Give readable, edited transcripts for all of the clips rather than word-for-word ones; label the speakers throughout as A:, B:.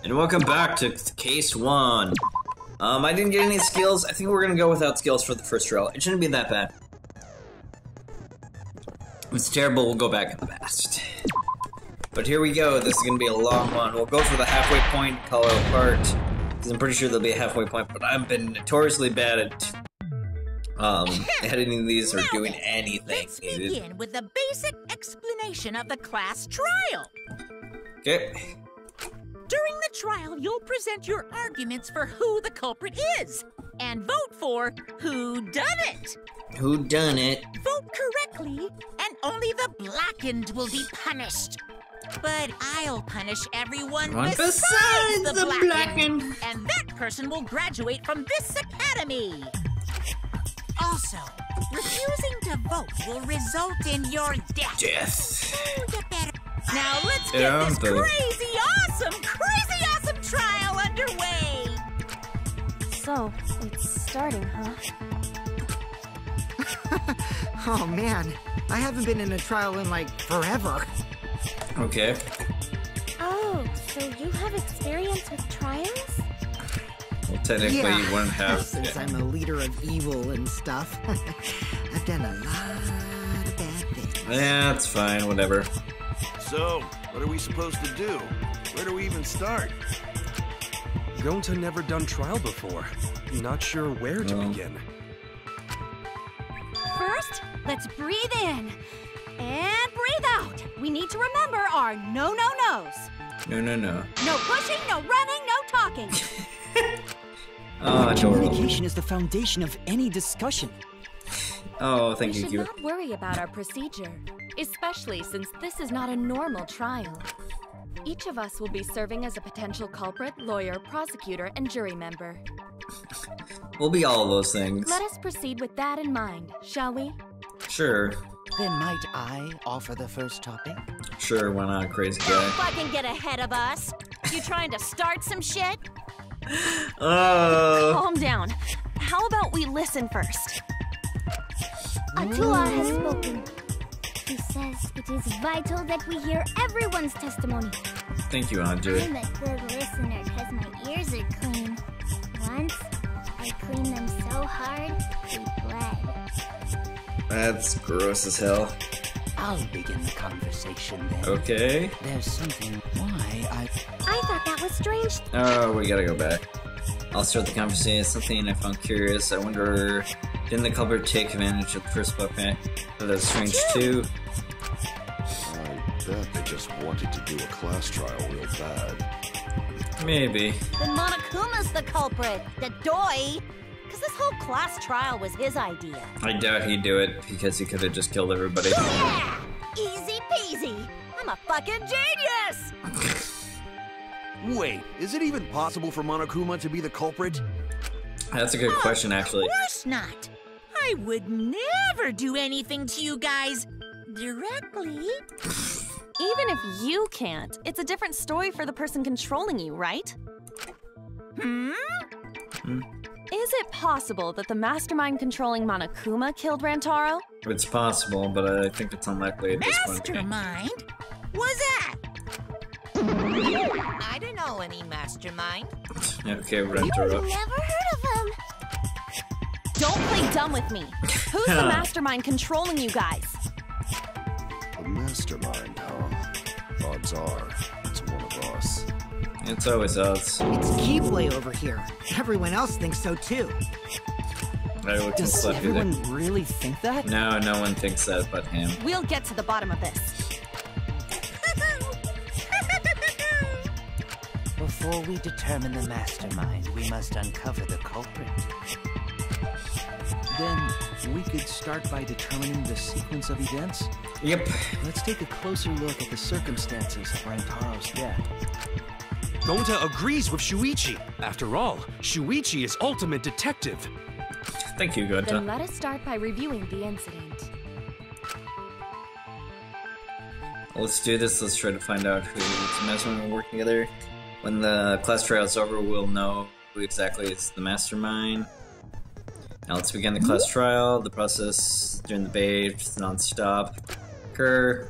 A: And welcome back to case 1. I didn't get any skills. I think we're gonna go without skills for the first trial. It shouldn't be that bad. If it's terrible, we'll go back in the past. But here we go. This is gonna be a long one. We'll go for the halfway point, call it apart. Because I'm pretty sure there'll be a halfway point, but I've been notoriously bad at editing these or doing anything.
B: Let's begin with the basic explanation of the class trial.
A: Okay.
B: During the trial, you'll present your arguments for who the culprit is, and vote for who done it.
A: Who done it?
B: Vote correctly, and only the blackened will be punished. But I'll punish everyone besides the blackened, and that person will graduate from this academy. Also, refusing to vote will result in your death. So you better. Now let's get this crazy awesome trial underway!
C: So, it's starting, huh?
D: Oh man, I haven't been in a trial in like forever.
A: Okay.
C: Oh, so you have experience with trials?
A: Well, technically you wouldn't have.
D: Since I'm a leader of evil and stuff, I've done a lot of bad things.
A: Yeah, it's fine, whatever.
E: So, what are we supposed to do? Where do we even start?
F: Gonta never done trial before. Not sure where to begin.
C: First, let's breathe in. And breathe out. We need to remember our no-no-nos.
A: No.
C: No pushing, no running, no talking.
A: Oh, adorable.
G: Communication is the foundation of any discussion.
A: Oh, thank you.
C: We should not worry about our procedure, especially since this is not a normal trial. Each of us will be serving as a potential culprit, lawyer, prosecutor, and jury member.
A: We'll be all of those things.
C: Let us proceed with that in mind, shall we?
A: Sure.
G: Then might I offer the first topic?
A: Sure, why not, crazy guy?
B: Don't fucking get ahead of us. You trying to start some shit?
C: Calm down. How about we listen first?
H: Atua has spoken. He says it is vital that we hear everyone's testimony.
A: Thank you, Andre.
H: I'm a good listener because my ears are clean. Once, I cleaned them so hard, they bled.
A: That's gross as hell.
G: I'll begin the conversation then.
A: Okay.
G: There's something why
H: I thought that was strange.
A: Oh, we gotta go back. I'll start the conversation. Something I found curious. I wonder, didn't the culprit take advantage of the first weapon? Oh, that's strange too.
E: I bet they just wanted to do a class trial real bad.
A: Maybe.
B: Then Monokuma's the culprit, the doy. Because this whole class trial was his idea.
A: I doubt he'd do it because he could have just killed everybody.
B: Yeah! Easy peasy. I'm a fucking genius!
E: Wait, is it even possible for Monokuma to be the culprit?
A: That's a good question, actually.
B: Of course not. I would never do anything to you guys directly.
C: Even if you can't, it's a different story for the person controlling you, right? Is it possible that the mastermind controlling Monokuma killed Rantaro?
A: It's possible, but I think it's unlikely at this point.
B: Mastermind? What's that? I don't know any mastermind.
A: Okay, Rantaro.
H: Never heard of him.
C: Don't play dumb with me. Who's the mastermind controlling you guys?
E: The mastermind, huh? Odds are, it's one of us.
A: It's always us.
D: It's Keyblade over here. Everyone else thinks so too.
G: Does everyone really think that?
A: No, no one thinks that but him.
C: We'll get to the bottom of this.
G: Before we determine the mastermind, we must uncover the culprit. Then, we could start by determining the sequence of events?
A: Yep.
G: Let's take a closer look at the circumstances of Rantaro's death.
F: Gonta agrees with Shuichi. After all, Shuichi is ultimate detective.
A: Thank you, Gonta.
C: Then let us start by reviewing the incident.
A: Let's do this. Let's try to find out who's the mastermind working together. When the class trial is over, we'll know who exactly is the mastermind. Now let's begin the class trial. The process during the debate is non-stop. Occur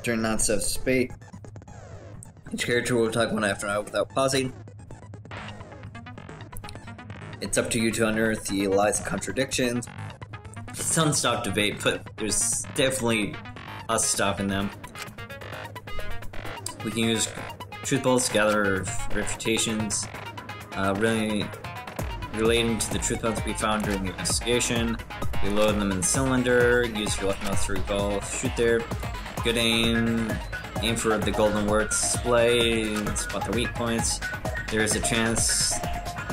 A: during non-stop debate. Each character will talk one after another without pausing. It's up to you to unearth the lies and contradictions. It's unstopped debate, but there's definitely us stopping them. We can use truth balls to gather reputations, really relating to the truth balls we found during the investigation. We load them in the cylinder, use your left mouse to revolve, shoot there. Good aim for the golden words display, spot the weak points. There is a chance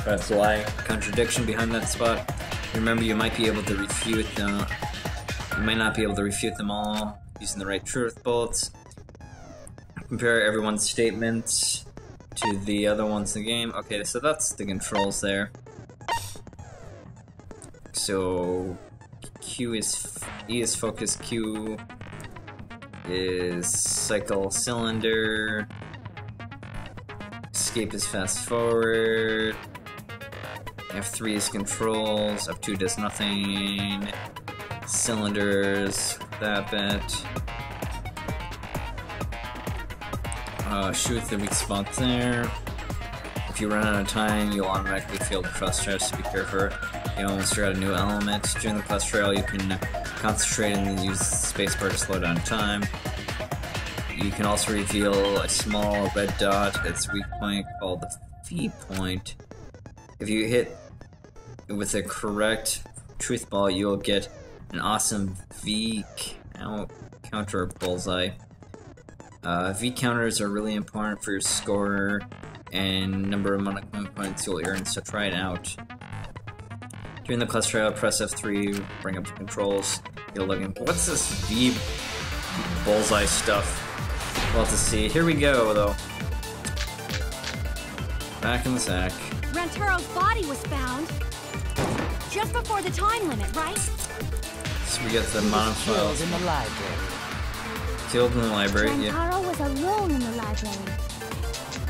A: that's a lie, contradiction behind that spot. Remember, you might be able to refute them. You might not be able to refute them all using the right truth bolts. Compare everyone's statement to the other ones in the game. Okay, so that's the controls there. So E is focus, Q is cycle cylinder, escape is fast forward, F3 is controls, F2 does nothing, cylinders, that bit, shoot the weak spot there. If you run out of time, you'll automatically fail the cross trail, so be careful. You know, once you're at a new element, during the class trial you can concentrate and then use the spacebar to slow down time. You can also reveal a small red dot at its weak point called the V point. If you hit with the correct truth ball, you'll get an awesome V counter bullseye. V counters are really important for your score and number of points you'll earn, so try it out. During the class trial, press F3, bring up the controls. You'll look in. What's this V bullseye stuff? We'll have to see. Here we go, though. Back in the sack.
C: Rantaro's body was found just before the time limit, right?
A: So we get the monofiles.
G: Killed in the library.
A: Killed in the library, yeah.
H: Rantaro was alone in the library.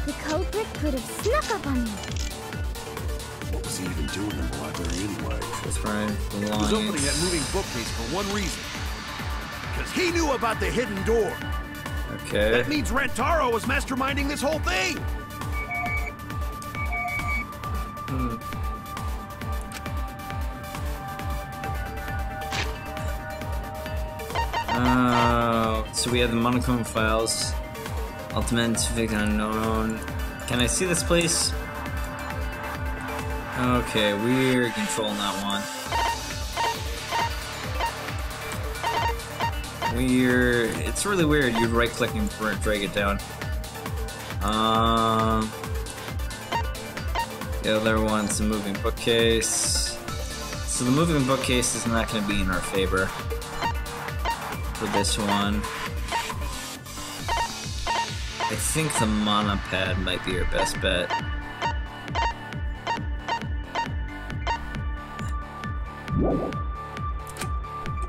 H: The culprit could have snuck up on you.
E: What was he even doing in the library anyway?
A: That's right.
F: He was opening that moving bookcase for one reason. Because he knew about the hidden door.
A: Okay.
F: That means Rantaro was masterminding this whole thing!
A: So we have the monochrome files. Ultimate Civic Unknown. Can I see this place? Okay, we're controlling that one. It's really weird. You right click and drag it down. The other one's the moving bookcase. So the moving bookcase is not going to be in our favor for this one. I think the monopad might be our best bet.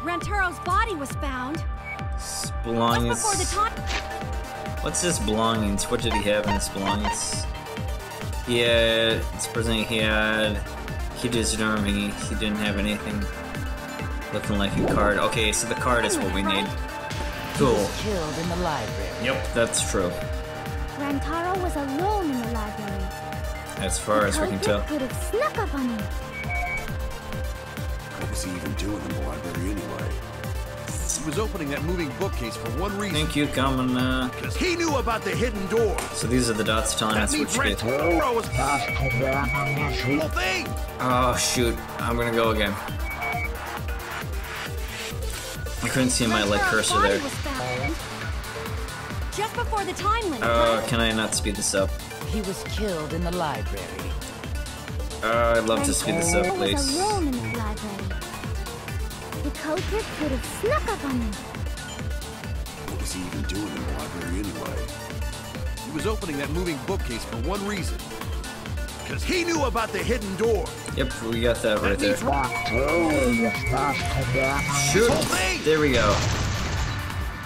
C: Rantaro's body was found
A: Belongings.
C: just before the time.
A: What's his belongings? What did he have in his belongings? Yeah, it's present he didn't have anything looking like a card. Okay, so the card is what we need. Cool.
G: He was killed in the library.
A: Yep, that's true.
H: Rantaro was alone in the library.
A: As far as we can tell.
H: Could have snuck up on you.
E: What was he even doing in the library anyway?
F: He was opening that moving bookcase for one reason.
A: Thank you, Common.
F: Because he knew about the hidden door.
A: So these are the dots telling us which gate.
F: Rantaro was masterminding this whole thing.
A: Oh shoot! I'm gonna go again. I couldn't see my like cursor
C: Rantaro's body
A: there.
C: was found just before the time limit.
A: Oh, can I not speed this up?
G: He was killed in the library.
A: I'd love to speed this up,
H: Rantaro was
A: please.
H: alone in the library. The culprit could have snuck up on you.
E: What was he even doing in the library anyway?
F: He was opening that moving bookcase for one reason. Because he knew about the hidden door.
A: Yep, we got that right there.
F: This
A: Shoot!
F: whole thing.
A: There we go.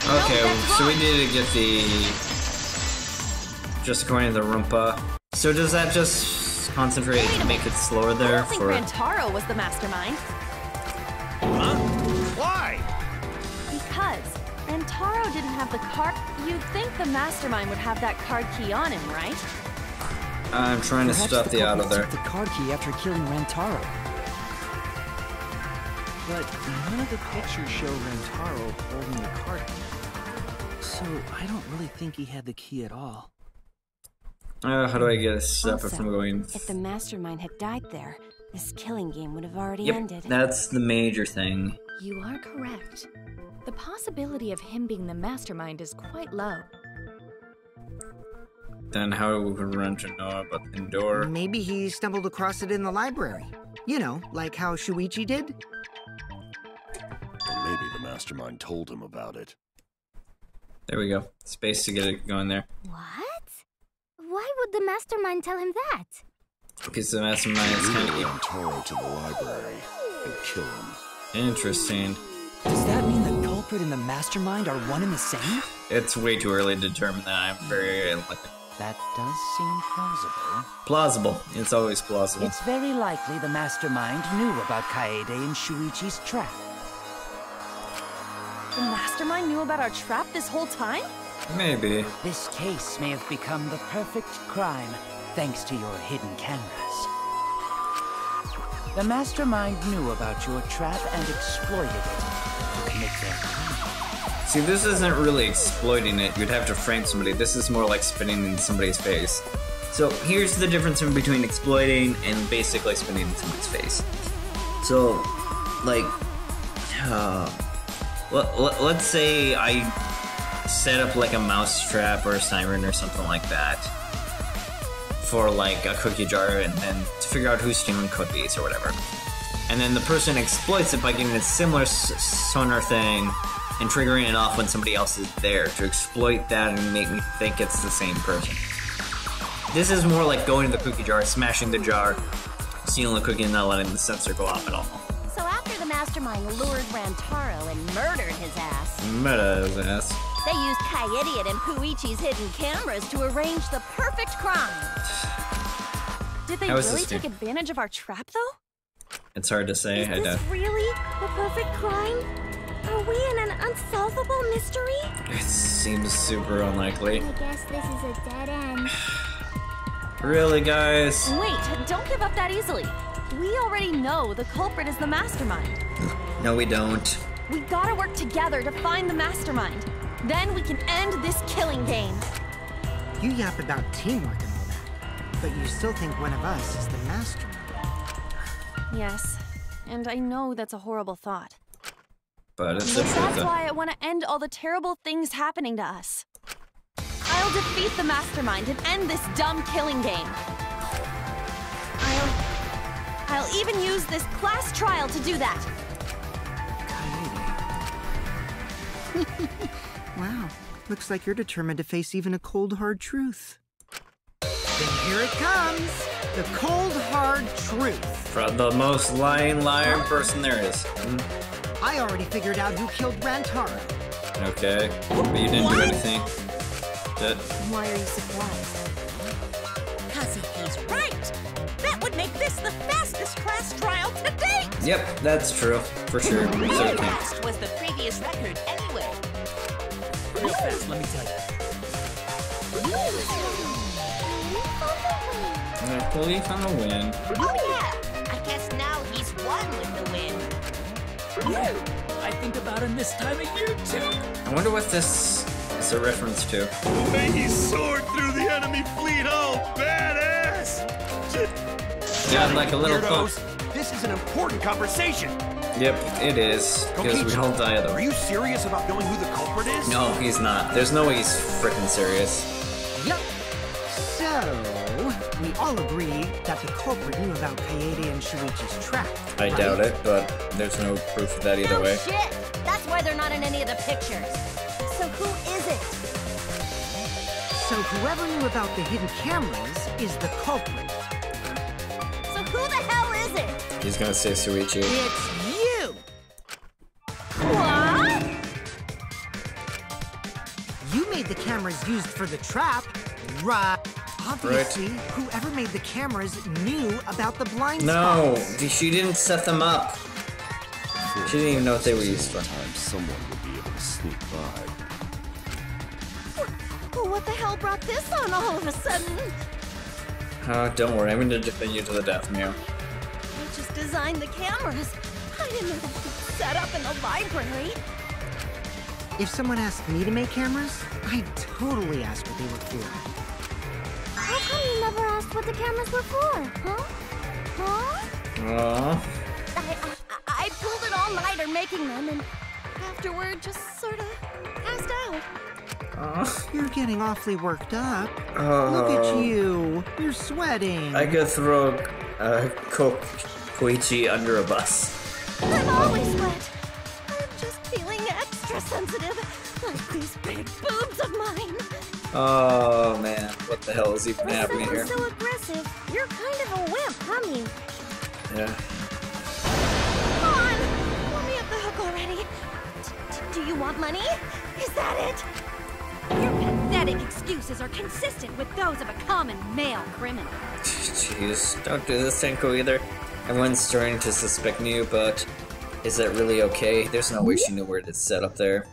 A: Okay, so we need to get the... Just according to the Roompa. So does that just concentrate and make it slower
C: I
A: there
C: don't think
A: for...
C: Rantaro was the mastermind.
F: Huh? Why?
H: Because
C: Rantaro didn't have the card. You'd think the mastermind would have that card key on him, right?
A: I'm trying to stuff the out of there.
G: The card key after killing Rantaro. But none of the pictures show Rantaro holding the card key. So I don't really think he had the key at all.
A: How do I get a step
C: Also,
A: from going?
C: If the mastermind had died there, this killing game would have already ended.
A: That's the major thing.
C: You are correct. The possibility of him being the mastermind is quite low.
A: Then how would we run to know about the door?
D: Maybe he stumbled across it in the library. You know, like how Shuichi did?
E: Or maybe the mastermind told him about it.
A: There we go. Space to get it going there.
H: What? Why would the mastermind tell him that?
A: Because the mastermind is kind of
E: Bring Taro to the library and kill him.
A: interesting.
G: Does that mean the culprit and the mastermind are one and the same?
A: It's way too early to determine that. I'm very unlikely.
G: That does seem plausible.
A: Plausible. It's always plausible.
G: It's very likely the mastermind knew about Kaede and Shuichi's trap.
C: The mastermind knew about our trap this whole time?
A: Maybe.
G: This case may have become the perfect crime thanks to your hidden cameras. The mastermind knew about your trap and exploited it to commit their crime.
A: See, this isn't really exploiting it. You'd have to frame somebody. This is more like spitting in somebody's face. So here's the difference in between exploiting and basically spitting in somebody's face. So, like, let's say I set up like a mouse trap or a siren or something like that for like a cookie jar, and then to figure out who's stealing cookies or whatever. And then the person exploits it by getting a similar sonar thing and triggering it off when somebody else is there to exploit that and make me think it's the same person. This is more like going to the cookie jar, smashing the jar, stealing the cookie, and not letting the sensor go off at all.
H: So after the mastermind lured Rantaro and murdered his ass,
B: they used Kaede and Puichi's hidden cameras to arrange the perfect crime.
C: Did they really take advantage of our trap, though?
A: It's hard to say.
H: Is this really the perfect crime? Are we in an unsolvable mystery?
A: It seems super unlikely.
H: I guess this is a dead end.
A: Really, guys?
C: Wait, don't give up that easily. We already know the culprit is the mastermind.
A: No, we don't.
C: We gotta work together to find the mastermind. Then we can end this killing game.
D: You yap about teamwork and all that, but you still think one of us is the mastermind.
C: Yes, and I know that's a horrible thought.
A: But it's the truth.
C: That's why I want to end all the terrible things happening to us. I'll defeat the mastermind and end this dumb killing game. I'll even use this class trial to do that.
D: Wow, looks like you're determined to face even a cold, hard truth. Then here it comes, the cold, hard truth.
A: From the most lying liar person there is.
D: I already figured out who killed Rantaro.
A: Okay, but you didn't do anything.
C: Why are you surprised?
B: Cause if he's right, that would make this the fastest class trial to date!
A: Yep, that's true, for sure. So
B: How fast was the previous record anyway?
G: Real fast, let me tell you.
A: Belief on a win.
B: Oh yeah, I guess now he's won with the win.
G: Yeah, I think about him this time of year too.
A: I wonder what this is a reference to.
F: May he soar through the enemy fleet, oh badass!
A: Yeah, like a little
F: Weirdos, this is an important conversation.
A: Yep, it is. Because we all die of them.
F: Are you serious about knowing who the culprit is?
A: No, he's not. There's no way he's freaking serious.
D: Yep. So, we all agree that the culprit knew about Kaede and Shuichi's trap.
A: I doubt it, but there's no proof of that either way.
B: Shit! That's why they're not in any of the pictures. So who is it?
D: So whoever knew about the hidden cameras is the culprit.
B: So who the hell is it?
A: He's gonna say Shuichi.
D: It's you!
B: What?
D: You made the cameras used for the trap, right? Obviously, whoever made the cameras knew about the blind
A: No,
D: spots.
A: she didn't set them up.
E: before.
A: She didn't even know what they were used for.
E: Time someone would be able to sneak by.
C: What the hell brought this on all of a sudden?
A: Don't worry, I'm gonna defend you to the death, Mew.
C: I just designed the cameras. I didn't know they could set up in the library.
D: If someone asked me to make cameras, I'd totally ask what they were for.
H: How come you never asked what the cameras were for, huh?
A: Aww.
C: I pulled an all-nighter making them, and afterward just sort of passed out.
D: You're getting awfully worked up. Look at you. You're sweating.
A: I could throw Koichi under a bus.
C: I'm always wet. I'm just feeling extra sensitive, like these big boobs of mine.
A: Oh man, what the hell is even happening here?
H: So aggressive. You're kind of a wimp, huh, Mew?
A: Yeah.
C: Come on, let me up the hook already. Do you want money? Is that it? Your pathetic excuses are consistent with those of a common male criminal.
A: Jeez, don't do this, Tenko, either. Everyone's starting to suspect Mew, but is that really okay? There's no way she knew where to set up there.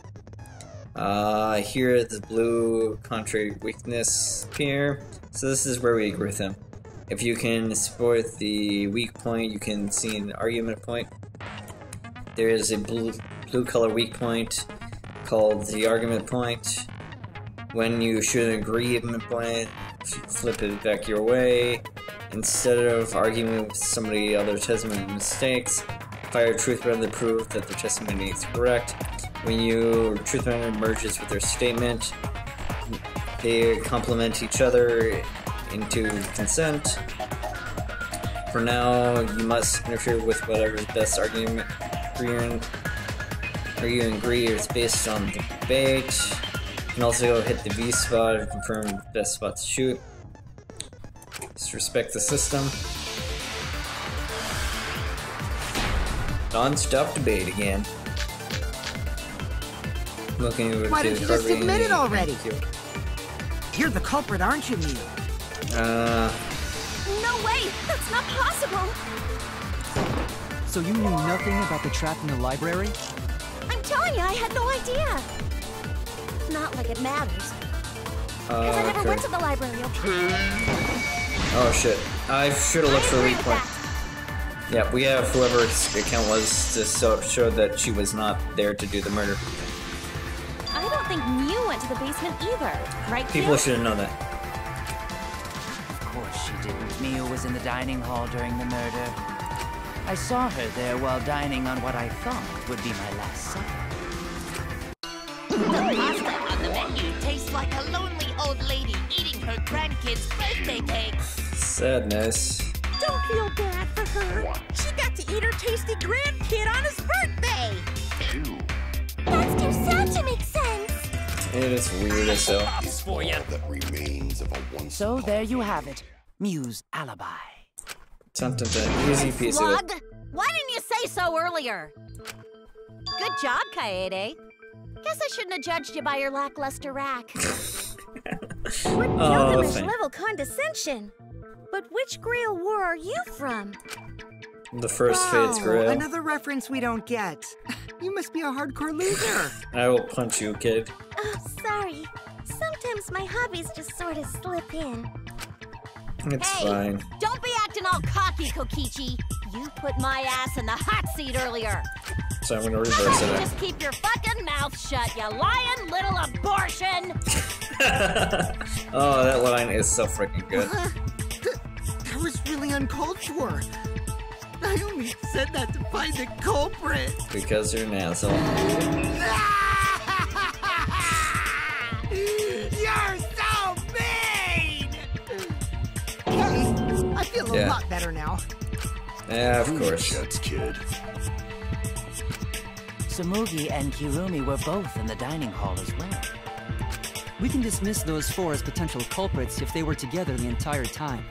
A: Here the blue contrary weakness here. So this is where we agree with him. If you can support the weak point, you can see an argument point. There is a blue color weak point called the argument point. When you shoot an agreement point, flip it back your way. Instead of arguing with somebody else's testimony mistakes, fire truth rather than prove that their testimony is correct. When your truth matter merges with their statement, they complement each other into consent. For now, you must interfere with whatever's best argument. Arguing agree is based on debate. You can also hit the V spot to confirm the best spot to shoot. Just respect the system. Non-stop debate again. Looking over
D: Why
A: to
D: don't you just admit it already?
A: Thank you.
D: You're the culprit, aren't you, Mew?
C: No way! That's not possible!
I: So you knew nothing about the trap in the library?
C: I'm telling you, I had no idea! Not like it matters. Because I never went to the library, okay?
A: Oh shit. I should have looked for a weak point. Yeah, we have whoever's account was to show that she was not there to do the murder.
C: I don't think Mew went to the basement either, right?
A: People should have known that.
G: Of course she didn't. Mew was in the dining hall during the murder. I saw her there while dining on what I thought would be my last supper.
B: The pasta on the menu tastes like a lonely old lady eating her grandkid's birthday cake.
A: Sadness.
B: Don't feel bad for her. She got to eat her tasty grandkid on his birthday.
H: That's too sad to make sense.
A: It is weird as hell.
E: For you. That remains of a once.
G: So there you have it. Mew's alibi.
A: Dun, dun, dun. Easy peasy.
C: Slug, why didn't you say so earlier? Good job, Kaede. Guess I shouldn't have judged you by your lackluster rack.
H: What
A: Oh,
H: Gilgamesh
A: thank-
H: level condescension. But which Grail war are you from?
A: The first Fate's Grail.
D: Another reference we don't get. You must be a hardcore loser.
A: I will punch you, kid.
H: Oh, sorry. Sometimes my hobbies just sort of slip in.
A: It's
C: Hey,
A: fine.
C: don't be acting all cocky, Kokichi. You put my ass in the hot seat earlier.
A: So I'm gonna
C: How
A: reverse
C: about you
A: it.
C: just keep your fucking mouth shut, you lying little abortion?
A: Oh, that line is so freaking good.
D: That was really uncalled for. I only said that to find the culprit.
A: Because you're an asshole.
D: You're so mean! Hey, I feel a lot better now.
A: Yeah, of course.
E: Jets, kid.
G: Sumugi and Kirumi were both in the dining hall as well.
I: We can dismiss those four as potential culprits if they were together the entire time.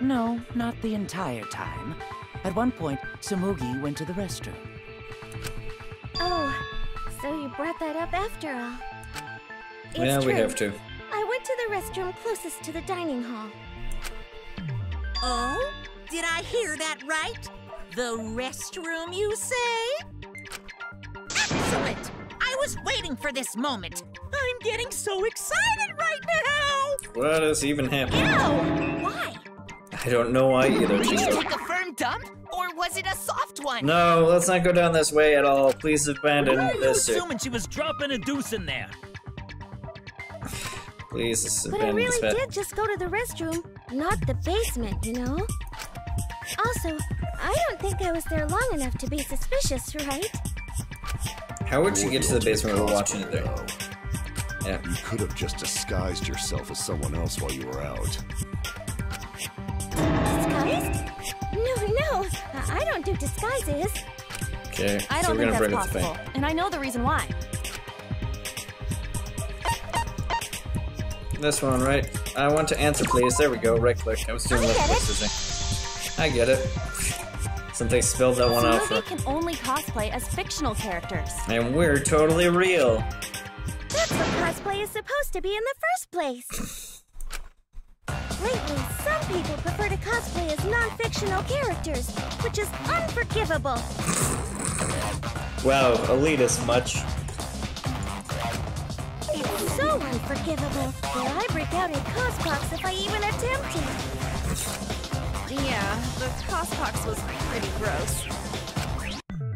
G: No, not the entire time. At one point, Sumugi went to the restroom.
H: Oh, so you brought that up after all. It's
A: Yeah, we
H: true.
A: have to.
H: I went to the restroom closest to the dining hall.
B: Oh? Did I hear that right? The restroom, you say? Excellent! I was waiting for this moment. I'm getting so excited right now!
A: What is even happening?
B: Ew! Why?
A: I don't know why either.
B: Did you take a firm dump? Or was it a soft one?
A: No, let's not go down this way at all. Please abandon this.
J: Assuming she was dropping a deuce in there.
A: Please
C: But I
A: abandon this
C: really
A: bed.
C: did just go to the restroom, not the basement, you know? Also, I don't think I was there long enough to be suspicious, right?
A: How would you get to the basement while watching it there? Yeah.
E: You could have just disguised yourself as someone else while you were out.
C: Disguised? No, I don't do disguises.
A: Okay,
K: I
A: so
K: don't
A: we're
K: think
A: gonna
K: that's
A: bring it to
K: possible,
A: fame.
K: and I know the reason why.
A: This one, right? I want to answer, please. There we go. Right click. I was doing left click. I get it. Since they spelled that one out for.
K: Smoothie can only cosplay as fictional characters.
A: And we're totally real.
C: That's what cosplay is supposed to be in the first place. Lately, some people prefer to cosplay as non-fictional characters, which is unforgivable.
A: Wow, elitist much.
C: It's so unforgivable that I break out in cospox if I even attempt it.
K: Yeah, the cospox was pretty gross.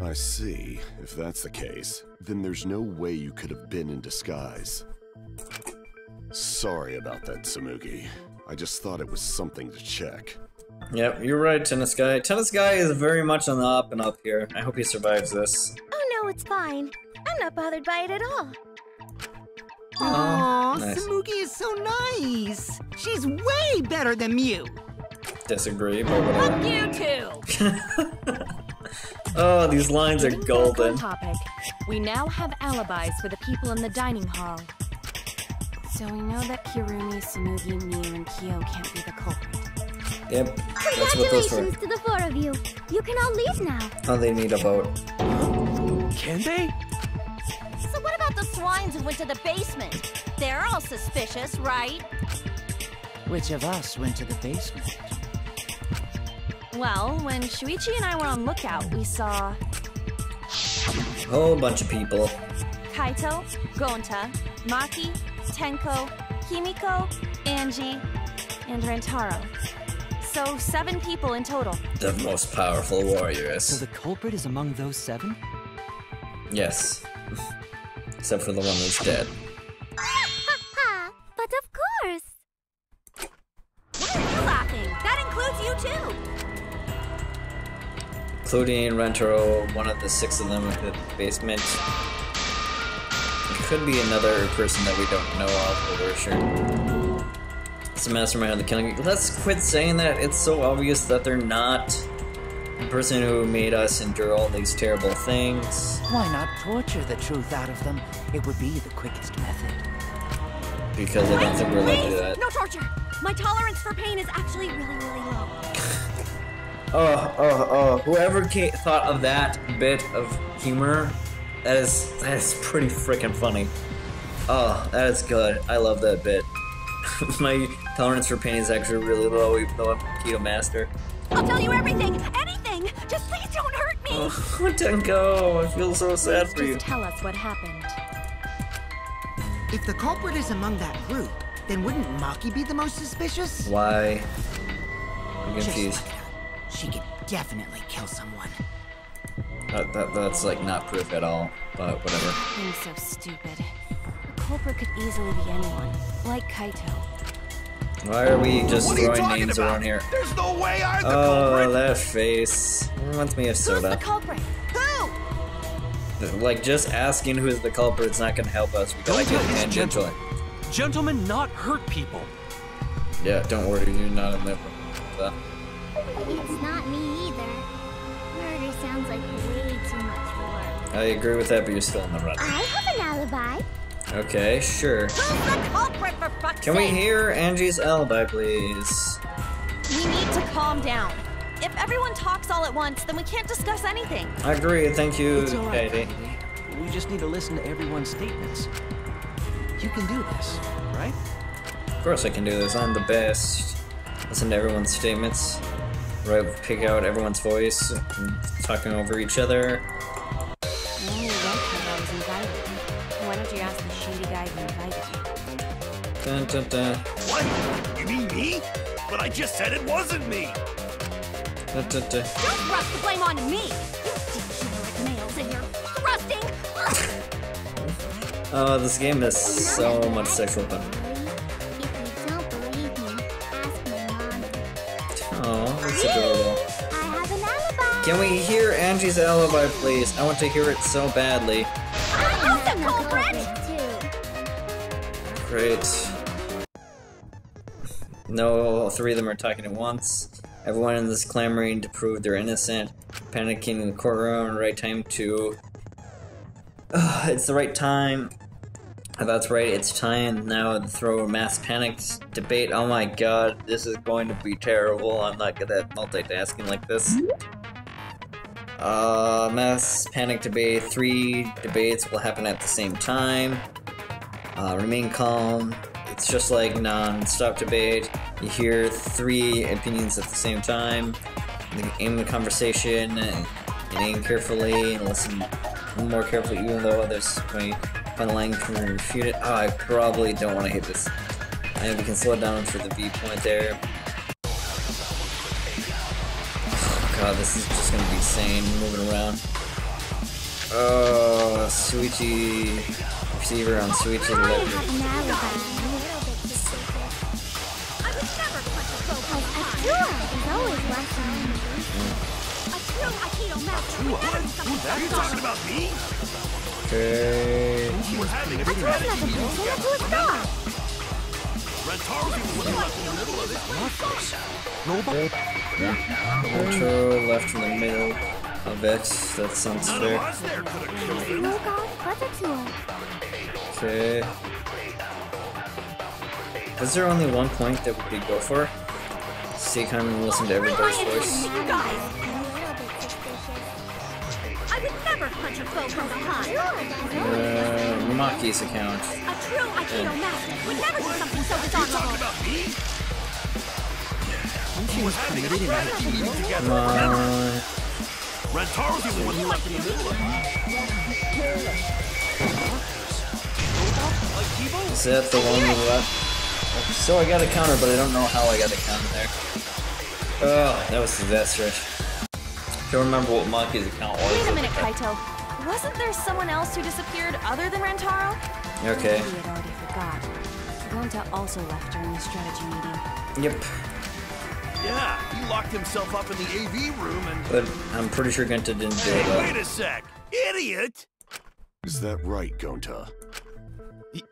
E: I see. If that's the case, then there's no way you could have been in disguise. Sorry about that, Tsumugi. I just thought it was something to check.
A: Yep, you're right, Tennis Guy. Tennis Guy is very much on the up and up here. I hope he survives this.
C: Oh no, it's fine. I'm not bothered by it at all.
D: Aww,
A: Nice.
D: Tsumugi is so nice. She's way better than Mew.
A: Disagree, but whatever.
K: You too!
A: Oh, these lines are
K: Getting back
A: golden.
K: on topic, we now have alibis for the people in the dining hall. So we know that Kirumi, Tsumugi, Mew, and Kyo can't be the culprit.
A: Yep, that's what those were.
H: Congratulations to the four of you. You can all leave now.
A: Oh, they need a vote.
F: Can they?
K: So what about the swines who went to the basement? They're all suspicious, right?
G: Which of us went to the basement?
K: Well, when Shuichi and I were on lookout, we saw
A: Whole bunch of people.
K: Kaito, Gonta, Maki, Tenko, Himiko, Angie, and Rentaro. So 7 people in total.
A: The most powerful
I: So
A: warriors.
I: the culprit is among those 7?
A: Yes. Except for the one who's dead.
H: But of course.
K: Why are you laughing? That includes you too!
A: Including Rentaro, one of the 6 of them in the basement. It could be another person that we don't know of, but we're sure. It's the mastermind of the killing. Let's quit saying that. It's so obvious that they're not the person who made us endure all these terrible things.
G: Why not torture the truth out of them? It would be the quickest method.
A: Because I don't think we're allowed to do that.
K: No torture! My tolerance for pain is actually really, really low.
A: Whoever thought of that bit of humor, that is pretty freaking funny. Oh, that is good. I love that bit. My tolerance for pain is actually really low, even though I'm a keto master.
K: I'll tell you everything! Anything! Just please don't hurt me!
A: Oh, Tenko, I feel so sad for you.
K: Just tell us what happened.
D: If the culprit is among that group, then wouldn't Maki be the most suspicious?
A: Why? I'm
D: Just
A: confused.
D: look at her. She could definitely kill someone.
A: That's like not proof at all, but whatever.
K: I'm so stupid. The culprit could easily be anyone, like Kaito.
A: Why are we just
F: What are you
A: throwing
F: talking
A: names
F: about?
A: around here?
F: There's no way I'm the
A: Oh,
F: culprit!
A: that face. Reminds me of
K: Who's the
A: soda.
K: culprit? Who?
A: Like, just asking who's the culprit is not gonna help us. We gotta
F: Gonta
A: get
F: is
A: hand into
F: gentle.
A: it.
F: Gentlemen not hurt people.
A: Yeah, don't worry, you're not in that room.
H: It's not me either. Murder sounds like way too much work.
A: I agree with that, but you're still in the run.
H: I have an alibi.
A: Okay, sure.
K: Who's the culprit, for fuck's
A: Can we
K: sake?
A: hear Angie's alibi, please?
K: We need to calm down. If everyone talks all at once, then we can't discuss anything.
A: I agree, thank you,
G: It's all right,
A: Katie.
G: Katie. We just need to listen to everyone's statements. You can do this, right?
A: Of course I can do this, I'm the best. Listen to everyone's statements. Right, pick out everyone's voice, talking over each other.
K: Only I was invited. Why don't you ask the shady guy who invited you?
A: Dun, dun, dun.
F: What? You mean me? But I just said it wasn't me!
A: Dun, dun, dun.
C: Don't thrust the blame onto me! You degenerate males and you're thrusting!
A: Oh, this game has so much sexual content.
H: If you don't believe me, ask my mom.
A: Oh, that's adorable.
H: I have an alibi.
A: Can we hear Angie's alibi, please? I want to hear it so badly.
C: I'm the culprit!
A: Great. No, all three of them are talking at once. Everyone in this clamoring to prove they're innocent, panicking in the courtroom. Right time to. It's the right time. That's right. It's time now to throw a mass panic debate. Oh my god, this is going to be terrible. I'm not good at multitasking like this. Mass panic debate. 3 debates will happen at the same time. Remain calm. It's just like non-stop debate. You hear 3 opinions at the same time. You aim the conversation and aim carefully and listen more carefully, even though others may find the line can refute it. Oh, I probably don't want to hit this. I know we can slow it down for the V point there. Oh god, this is just gonna be insane. Moving around. Oh, Suichi. Receiver on Suichi
H: I
A: Electric.
H: have an alibi.
C: I would never punch a cloak
H: A tour is always watching me.
C: A true Aikido master would never do something so
F: Are you talking about me?
A: Okay.
F: We're having a
H: A tour's not the person, a tour's not.
F: Rentaro's the one left in the middle of this.
A: Retro left in the middle of it. That sounds
F: None
A: fair.
F: of us there could have killed him.
H: No god, but a tour.
A: Okay. Is there only one point that we could go for? Stay calm and listen to everybody's voice.
C: You guys! I would never punch a foe from behind.
A: Maki's account.
C: A true Aikido master would never do something so dishonorable.
F: About me?
I: She was committed in Aikido.
A: Come on.
F: Rentaro's the only one left in the middle of
A: Is that the one we left? So I got a counter, but I don't know how I got a counter there. Oh, that was disastrous. Don't remember what Maki's account was.
K: Wait a minute, Kaito. Wasn't there someone else who disappeared other than Rentaro?
A: Okay.
K: Maybe had already forgot. Gonta also left during the strategy meeting.
A: Yep.
F: Yeah, he locked himself up in the AV room and...
A: But I'm pretty sure Gonta didn't do it.
F: Hey, wait a sec! Idiot!
E: Is that right, Gonta?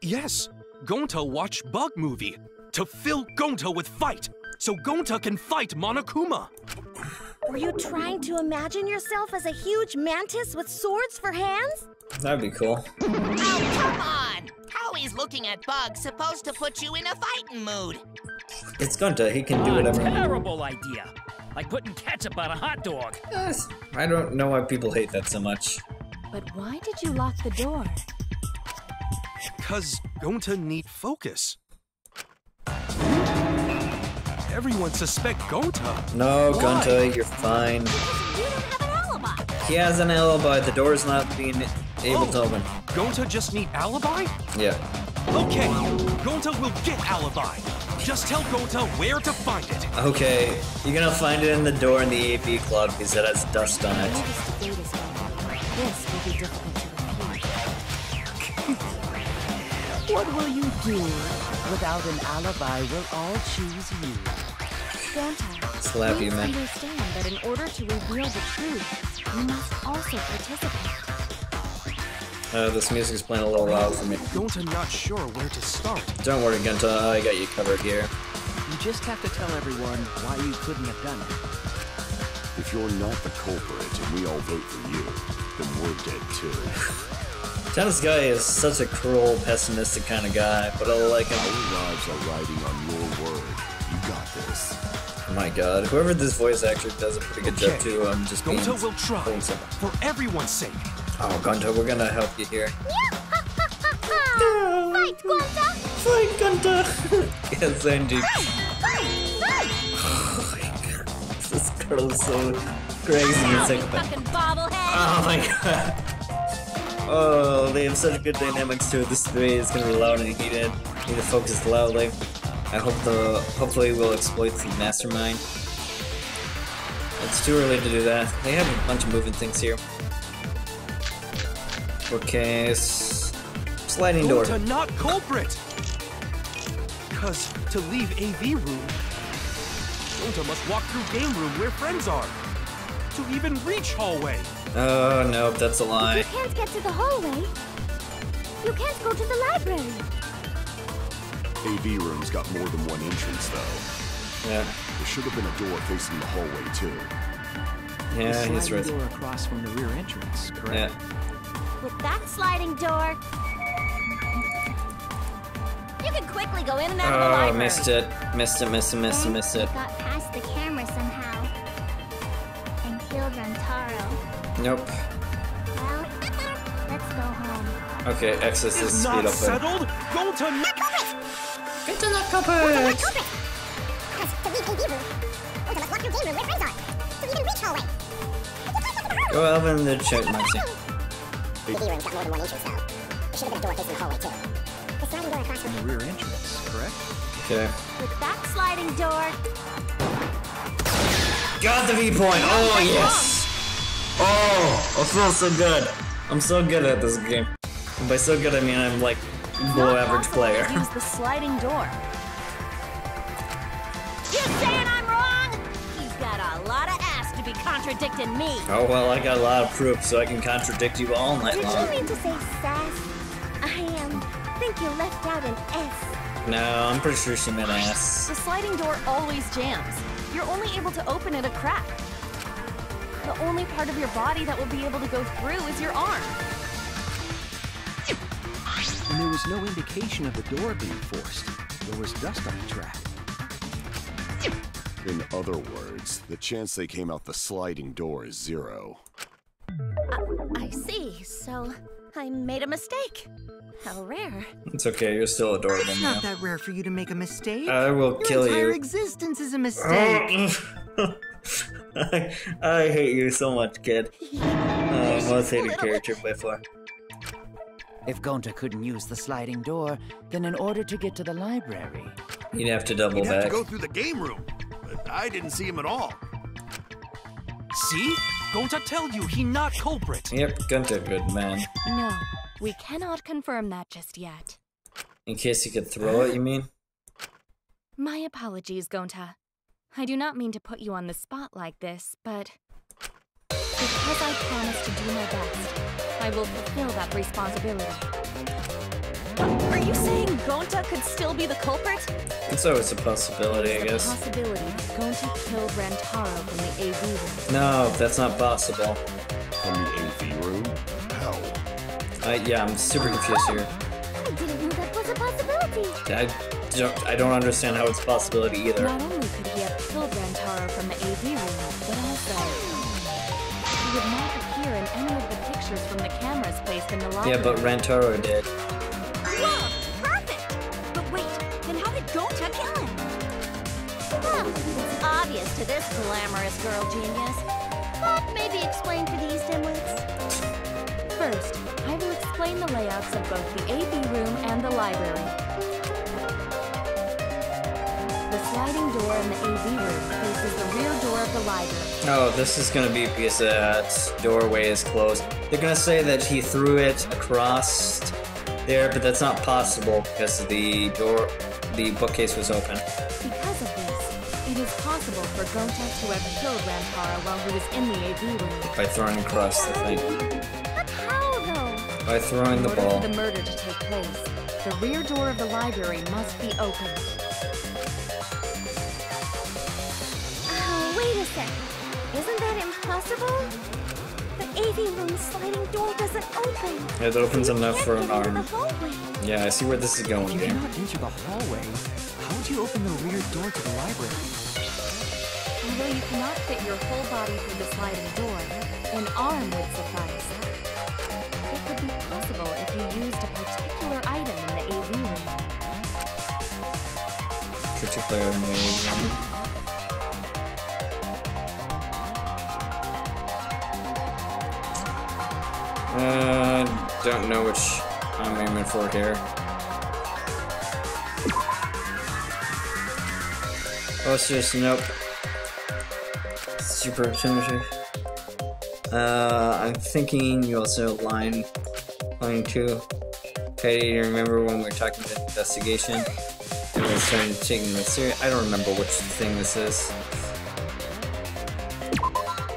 F: Yes. Gonta watched Bug Movie to fill Gonta with fight, so Gonta can fight Monokuma.
C: Were you trying to imagine yourself as a huge mantis with swords for hands?
A: That'd be cool.
B: Oh, come on! How is looking at bugs supposed to put you in a fighting mood?
A: It's Gonta, he can do whatever.
J: Terrible idea. Like putting ketchup on a hot dog.
A: Yes. I don't know why people hate that so much.
K: But why did you lock the door?
F: 'Cause Gonta need focus. Everyone suspect Gonta.
A: No,
F: Why?
A: Gonta, you're fine.
C: You don't have an alibi.
A: He has an alibi. The door's not being able to open.
F: Gonta just need alibi?
A: Yeah.
F: Okay, Gonta will get alibi. Just tell Gonta where to find it.
A: Okay, you're gonna find it in the door in the AV club because it has dust on
K: I know
A: it.
K: this debate is going. This will be difficult to refute. What will you do? Without an alibi, we'll all choose you. Gonta,
A: Slap you,
K: please
A: man.
K: understand that in order to reveal the truth, you must also participate.
A: This music's playing a little loud for me.
F: Gonta not sure where to start.
A: Don't worry, Gonta, I got you covered here.
I: You just have to tell everyone why you couldn't have done it.
E: If you're not the culprit and we all vote for you, then we're dead too.
A: This guy is such a cruel, pessimistic kind of guy, but I like him.
E: Our lives are riding on your word. You got this.
A: Oh my god, whoever this voice actor does a pretty good job too. I'm just being...
F: Gonta will try, for everyone's sake.
A: Oh, Gonta, we're gonna help you here.
C: Fight, Gonta!
A: Fight, Gonta! Yes, Angie.
C: Fight!
A: Oh my god, this guy. Turtle's so crazy and psychopath. Oh my god. Oh, they have such good dynamics to it. This 3 is gonna be loud and heated. Need to focus loudly. I hope hopefully we'll exploit the mastermind. It's too early to do that. They have a bunch of moving things here. Okay, sliding door.
F: Gonta not culprit! Because to leave AV room, Gonta must walk through game room where friends are. To even reach hallway.
A: Oh, nope, that's a lie.
H: You can't get to the hallway. You can't go to the library.
E: AV room's got more than one entrance, though.
A: Yeah.
E: There should have been a door facing the hallway, too.
A: Yeah,
I: the
A: he's right.
I: door across from the rear entrance, correct?
A: Yeah.
H: With that sliding door, you can quickly go in and out of the library.
A: Oh, missed it. Missed it.
H: You got past the camera somehow. And killed Rantaro.
A: Nope.
H: Well, let's go home.
A: Okay, access this
F: Is
A: speed
F: not
A: up there.
F: settled? Gonta not
A: Gonta not culprit!
H: Because to leave AV room, Gonta must walk through game room where friends are. To even reach hallway.
A: Go up in the chat, Marcy.
H: AV room's got more than one entrance, though. There should have been a door facing the hallway, too. The sliding door across from
I: The rear entrance, correct?
A: Okay.
H: With that sliding door,
A: Got the V point! Oh, yes! Oh, I feel so good. I'm so good at this game. And by so good, I mean I'm like below average player.
C: Use the sliding door. You saying I'm wrong? He's got a lot of ass to be contradicting me.
A: Oh, well, I got a lot of proof, so I can contradict you all night
H: did
A: long.
H: you mean to say sass? Think you left out an S.
A: No, I'm pretty sure she meant ass.
C: The sliding door always jams. You're only able to open it a crack. The only part of your body that will be able to go through is your arm.
I: And there was no indication of the door being forced. There was dust on the track.
E: In other words, the chance they came out the sliding door is 0.
C: I see. So I made a mistake. How rare.
A: It's okay, you're still adorable,
D: It's
A: man.
D: not that rare for you to make a mistake.
A: I will kill you.
D: Your entire existence is a mistake.
A: I hate you so much, kid. Most hated character by far.
G: If Gonta couldn't use the sliding door, then in order to get to the library,
A: You'd have to double
L: He'd have to
A: back.
L: go through the game room, but I didn't see him at all.
F: See? Gonta tell you he not culprit.
A: Yep, Gonta, good man.
C: No, we cannot confirm that just yet.
A: In case you could throw it, you mean?
C: My apologies, Gonta. I do not mean to put you on the spot like this, but because I promised to do my best, I will fulfill that responsibility. Are you saying Gonta could still be the culprit?
A: It's always a possibility, I guess.
C: Possibility that Gonta killed Rantaro from the AV room.
A: No, that's not possible.
E: From the AV room? How?
A: Yeah, I'm super confused here.
H: I didn't know that was a possibility.
A: I don't understand how it's a possibility either.
C: Not only could he have killed Rantaro from the AV room, but also he would not appear in any of the pictures from the cameras placed in the library.
A: Yeah, but Rantaro did.
C: Whoa! Perfect! But wait, then how did Gonta kill him?
H: Well, it's obvious to this glamorous girl genius, but maybe explain for these dimwits.
C: First, I will explain the layouts of both the AV room and the library. The sliding door in the AV room faces the rear door of the library.
A: Oh, this is gonna be because that doorway is closed. They're gonna say that he threw it across there, but that's not possible because the bookcase was open.
C: Because of this, it is possible for Gonta to have killed Rantaro while he was in the AV room.
A: By throwing across the thing.
H: But how, though?
A: By throwing the
C: In order
A: ball.
C: for the murder to take place, the rear door of the library must be opened.
H: Oh, wait a second. Isn't that impossible? The AV room sliding door doesn't open.
A: It opens enough for an
H: Into the
A: arm.
H: hallway.
A: Yeah, I see where this is going,
I: If you
A: game.
I: cannot enter the hallway, how would you open the rear door to the library?
C: Although you cannot fit your whole body through the sliding door, an arm would suffice. It could be possible if you used a particular item in the AV room.
A: Particular Don't know which I'm aiming for here. Oh, it's just nope. Super opportunity. I'm thinking you also line 2. Okay, you remember when we were talking about investigation? And we started taking this serious. I don't remember which thing this is.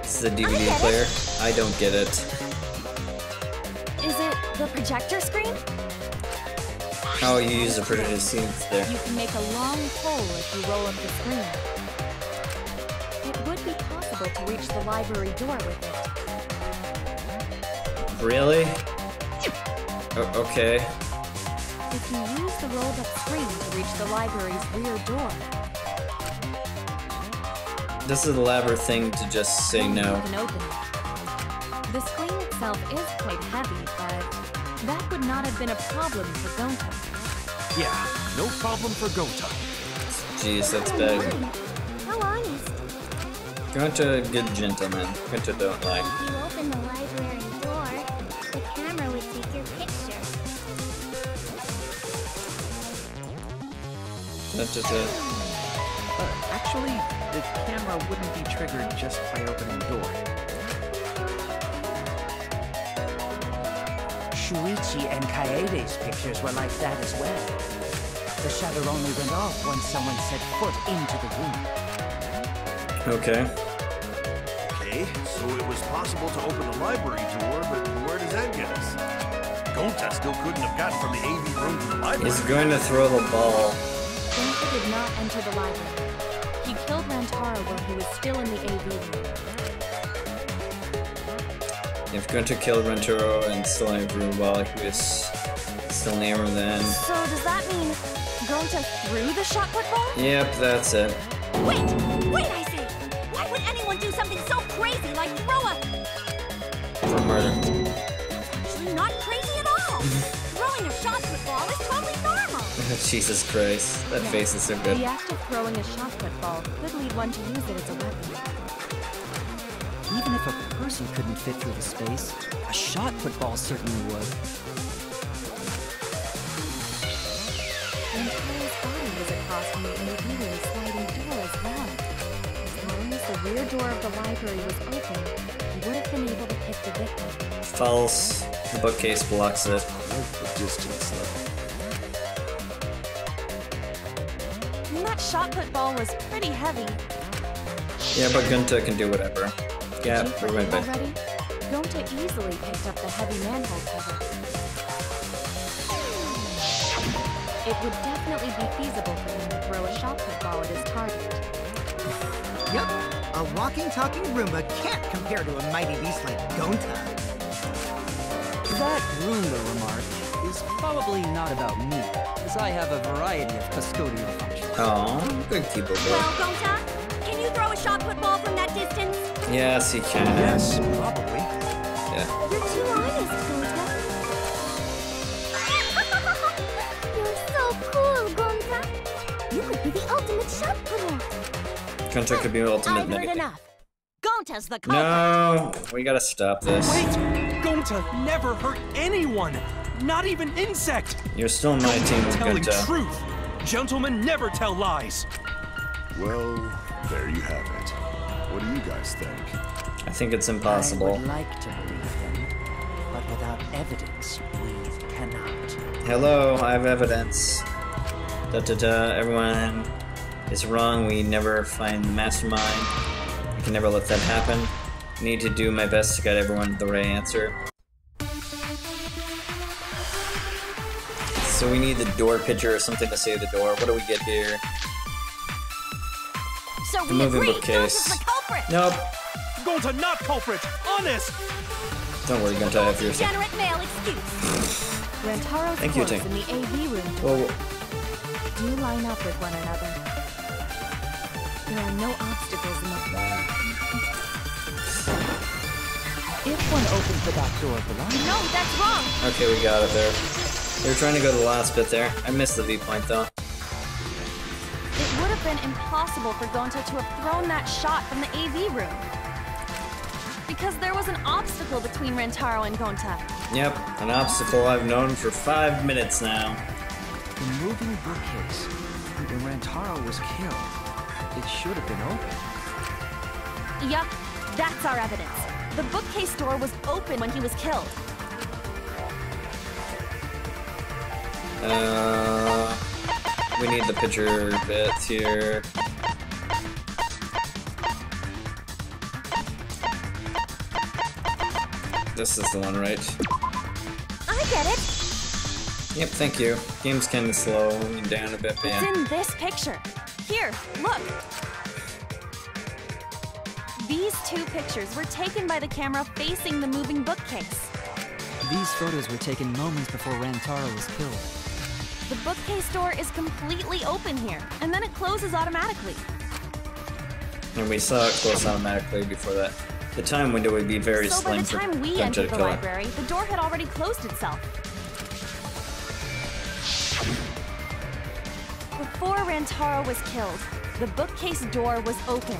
A: This is a DVD player. I don't get it.
C: Is it the projector screen?
A: Oh, you use the projector screen there.
C: You can make a long pole if you roll up the screen. It would be possible to reach the library door with it.
A: Really? Okay.
C: If you use the rolled up screen to reach the library's rear door.
A: This is a elaborate thing to just say no.
C: You can open it. The screen itself is quite heavy, but that would not have been a problem for Gonta.
F: Yeah, no problem for Gonta.
A: Jeez, that's bad.
H: How honest.
A: Gonta, good gentleman. Gonta don't lie.
H: If you open the library door, the camera would take your picture.
F: Actually, the camera wouldn't be triggered just by opening the door.
G: Shuichi and Kaede's pictures were like that as well. The shutter only went off once someone set foot into the room.
A: Okay.
L: Okay, so it was possible to open the library door, but where does that get us? Gonta still couldn't have gotten from the AV room to the library.
A: He's going to throw the ball.
C: Gonta did not enter the library. He killed Rantaro while he was still in the AV room.
A: If Gonta killed Rantaro and still in the room while he was still in the room, then...
C: So does that mean Gonta threw the shot put ball?
A: Yep, that's it.
C: Wait! Wait, I say! Why would anyone do something so crazy like throw a...
A: For murder.
C: Actually not crazy at all! Throwing a shot put ball is totally normal!
A: Jesus Christ, that face is so good.
C: The act of throwing a shot put ball could lead one to use it as a weapon.
I: Even if a person couldn't fit through the space, a shot put ball certainly would.
C: Rantaro's body was across from the AV room sliding door as well. As long as the rear door of the library was open, he would have been able to pick the victim.
A: False. The bookcase blocks it.
E: The distance, though.
C: And that shot put ball was pretty heavy.
A: Yeah, but Gonta can do whatever. Yeah, we're right back.
C: Already, Gonta easily picked up the heavy manhole cover. It would definitely be feasible for him to throw a shot put ball at his target.
D: Yep, a walking, talking Roomba can't compare to a mighty beast like Gonta.
I: That Roomba remark is probably not about me, as I have a variety of custodial functions.
A: Oh, good people.
C: Well, Gonta, can you throw a shot put ball from that distance?
A: Yes, he can.
F: Yes, probably.
A: Yeah.
H: You're too honest, Gonta. You're so cool, Gonta. You could be the ultimate shot putter.
A: Gonta could be ultimate
C: I've heard
A: negative.
C: enough. Gonta's the culprit.
A: No, we gotta stop this.
F: Wait! Gonta never hurt anyone! Not even insect!
A: You're still on my team,
F: Telling
A: Gonta.
F: truth! Gentlemen never tell lies!
E: Well, there you have it. What do you guys think?
A: I think it's
G: I
A: impossible.
G: would like to believe them, but without evidence, we cannot.
A: Hello, I have evidence. Everyone is wrong. We never find the mastermind. We can never let that happen. I need to do my best to get everyone the right answer. So we need the door picture or something to save the door. What do we get here?
C: So
A: The
C: we
A: moving
C: agree,
A: bookcase.
C: Gonta's the culprit.
A: Nope.
F: Gonta not culprit! Honest!
A: Don't worry, Gonta, if you're sick.
C: Degenerate male excuse. Rantaro's
A: Thank you,
C: corpse
A: Tim.
C: in the AV room
A: Well,
C: do line up with one another. There are no obstacles in the way.
G: If one opens the back door of the library...
C: No, that's wrong!
A: okay, we got it there. We were trying to go to the last bit there. I missed the viewpoint though.
C: It would have been impossible for Gonta to have thrown that shot from the AV room. Because there was an obstacle between Rantaro and Gonta.
A: Yep, an obstacle I've known for 5 minutes now.
I: The moving bookcase. When Rantaro was killed, it should have been open.
C: Yup, that's our evidence. The bookcase door was open when he was killed.
A: We need the picture bits here. This is the one, right?
C: I get it.
A: Yep, thank you. Game's kinda slowing down a bit, but
C: It's
A: yeah.
C: in this picture. Here, look. These two pictures were taken by the camera facing the moving bookcase.
I: These photos were taken moments before Rantaro was killed.
C: The bookcase door is completely open here, and then it closes automatically.
A: And we saw it close automatically before that. The time window would be very
C: So by
A: slim
C: the
A: for
C: time we
A: them to
C: entered the
A: kill it.
C: library, the door had already closed itself. Before Rantaro was killed, the bookcase door was open.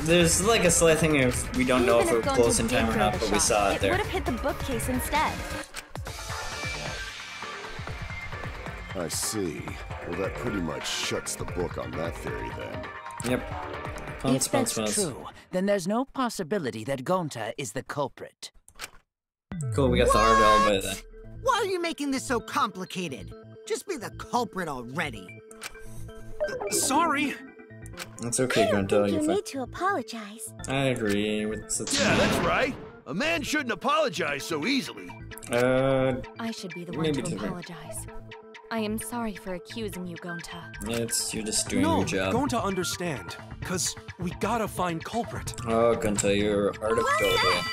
A: There's like a slight thing if we don't know if
C: Even
A: it was
C: Gonta
A: close in time
C: did
A: or
C: throw
A: not,
C: the
A: but we
C: shot,
A: saw it
C: It
A: there.
C: would have hit the bookcase instead.
E: I see. Well, that pretty much shuts the book on that theory then.
A: Yep.
G: If that's true, then there's no possibility that Gonta is the culprit.
A: Cool, we got the hard alibi then.
D: Why are you making this so complicated? Just be the culprit already.
F: Sorry.
A: It's okay, Gonta.
H: You
A: You're fine.
H: need to apologize.
A: I agree with this.
L: Yeah, that's right. A man shouldn't apologize so easily.
C: I should be the one
A: maybe
C: to
A: to me.
C: apologize. I am sorry for accusing you, Gonta.
A: You're just doing your job.
F: Going to understand. Cause we gotta find culprit.
A: Oh, Gonta, you're hard of gold, yeah.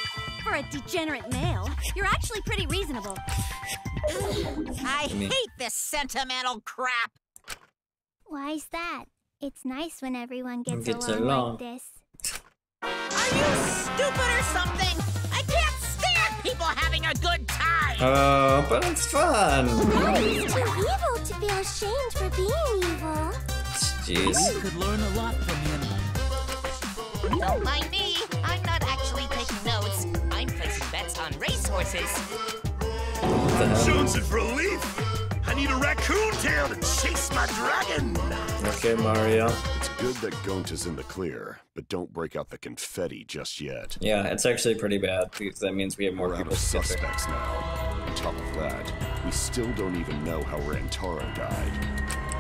C: For a degenerate male, you're actually pretty reasonable.
B: I hate this sentimental crap.
H: Why's that? It's nice when everyone gets
A: Gets
H: along
A: along.
H: like this.
B: Are you stupid or something? I can't stand people having a good time.
A: Oh, but it's fun.
H: It's too evil to feel ashamed for being evil.
A: Jeez.
J: You could learn a lot from him.
B: Don't mind me. I'm not actually taking notes. I'm placing bets on racehorses.
L: Jonesing for a leaf. I need a raccoon tail to chase my dragon.
A: Okay, Mario.
E: It's good that Gonta's in the clear, but don't break out the confetti just yet.
A: Yeah, it's actually pretty bad because that means we have more
E: We're out
A: people
E: of
A: to get there.
E: suspects now. On top of that, we still don't even know how Rantaro died.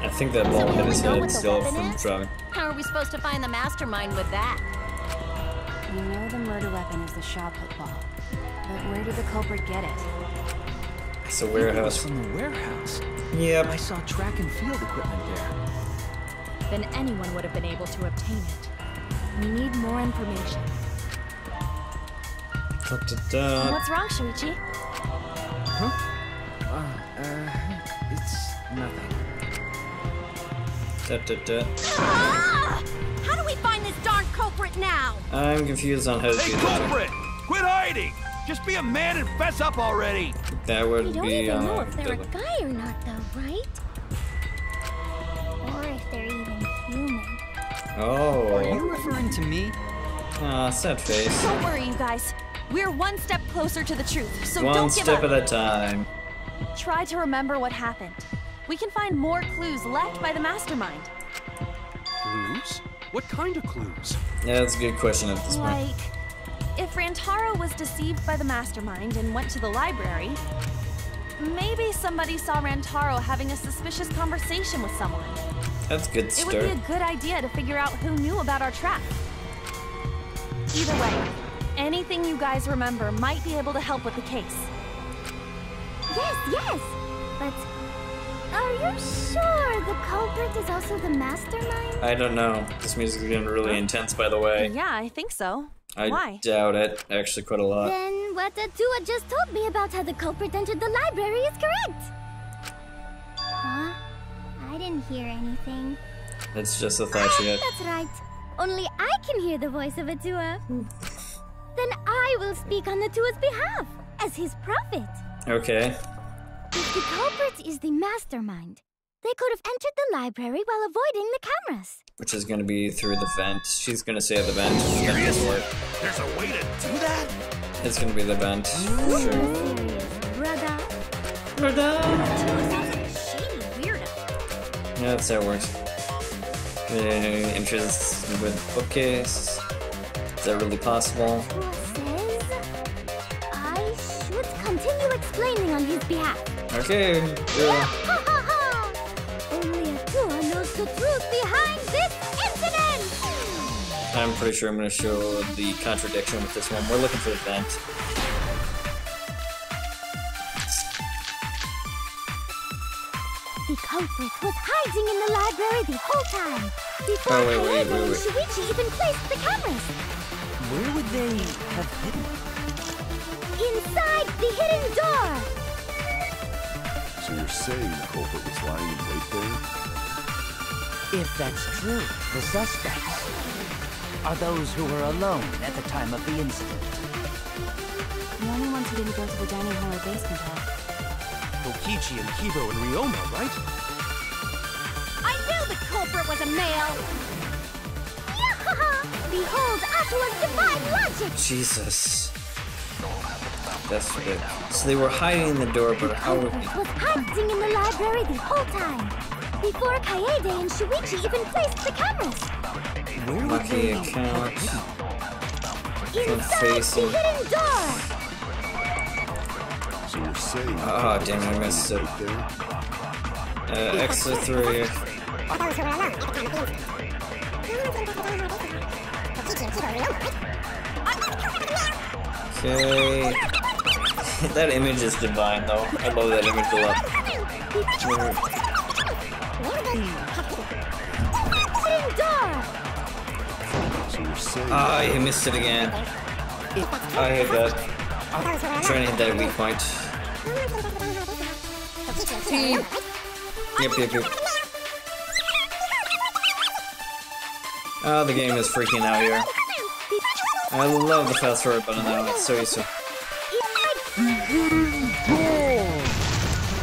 A: I think that ball hit his head still from driving.
C: How are we supposed to find the mastermind with that? We know the murder weapon is the shot put ball. But where did the culprit get it?
A: It's a
I: It was
A: warehouse.
I: from the warehouse.
A: Yep.
I: I saw track and field equipment there.
C: Then anyone would have been able to obtain it. We need more information.
A: Da-da-da.
C: What's wrong, Shuichi?
I: It's nothing.
A: Da-da-da.
C: Ah! How do we find this darn culprit now?
A: I'm confused on how to
L: Hey,
A: do that.
L: culprit! Quit hiding! Just be a man and fess up already!
A: That
H: We
A: would
H: don't
A: be
H: even know if they're a
A: deadly.
H: guy or not, though, right? Or if they're even human.
I: Are
A: Oh.
I: you referring to me?
A: Aw, sad face.
C: Don't worry, you guys. We're one step closer to the truth, so
A: One
C: don't give
A: step
C: up.
A: at a time.
C: Try to remember what happened. We can find more clues left by the mastermind.
F: Clues? What kind of clues?
A: Yeah, that's a good question at this point.
C: Like, if Rantaro was deceived by the mastermind and went to the library, maybe somebody saw Rantaro having a suspicious conversation with someone.
A: That's a good
C: It
A: start.
C: would be a good idea to figure out who knew about our trap. Either way, anything you guys remember might be able to help with the case.
H: Yes! But are you sure the culprit is also the mastermind?
A: I don't know. This music is getting really intense, by the way.
C: Yeah, I think so.
A: I
C: Why?
A: doubt it. Actually, quite a lot.
H: Then what Atua just told me about how the culprit entered the library is correct! Huh? I didn't hear anything.
A: It's just a thought you had.
H: That's right. Only I can hear the voice of Atua. Then I will speak on Atua's behalf, as his prophet.
A: Okay.
H: If the culprit is the mastermind, They could have entered the library while avoiding the cameras.
A: Which is gonna be through the vent. She's gonna say the vent.
L: Serious? There's a way to do that?
A: It's gonna be the vent. For sure.
H: Brother.
A: Brother!
C: Shady weirdo.
A: Yeah, that's how it works. Interest with bookcase. Is that really possible?
H: Tua says I should continue explaining on his behalf.
A: Okay.
H: Ha ha ha! Only a Tua knows the truth behind this incident!
A: I'm pretty sure I'm gonna show the contradiction with this one. We're looking for the vent.
H: The culprit was hiding in the library the whole time. Before
A: wait.
H: and Shuichi even placed the cameras.
I: Where would they have hidden?
H: Inside the hidden door!
E: So you're saying the culprit was lying in wait there?
G: If that's true, the suspects are those who were alone at the time of the incident.
C: The only ones who didn't go to the dining hall or basement hall.
F: Kokichi and Kibo and Ryoma, right?
C: I knew the culprit was a male!
H: Yahaha! Behold Atua's divine logic!
A: Jesus. That's good. So they were hiding in the door, but how would
H: was hiding in the library the whole time. Before Kaede and Shuichi even placed the cameras.
I: Where would
A: lucky
I: they
A: account?
H: Inside
A: Facing.
H: the hidden door!
E: So you're saying
A: Oh, damn, I missed it. Exit 3. Okay. That image is divine, though. I love that image a lot.
E: So you're saying
A: Ah, you missed it again. I hate that. I'm trying to hit that weak point. Yep. Oh, the game is freaking out here. I love the fast forward button though, it's so useful.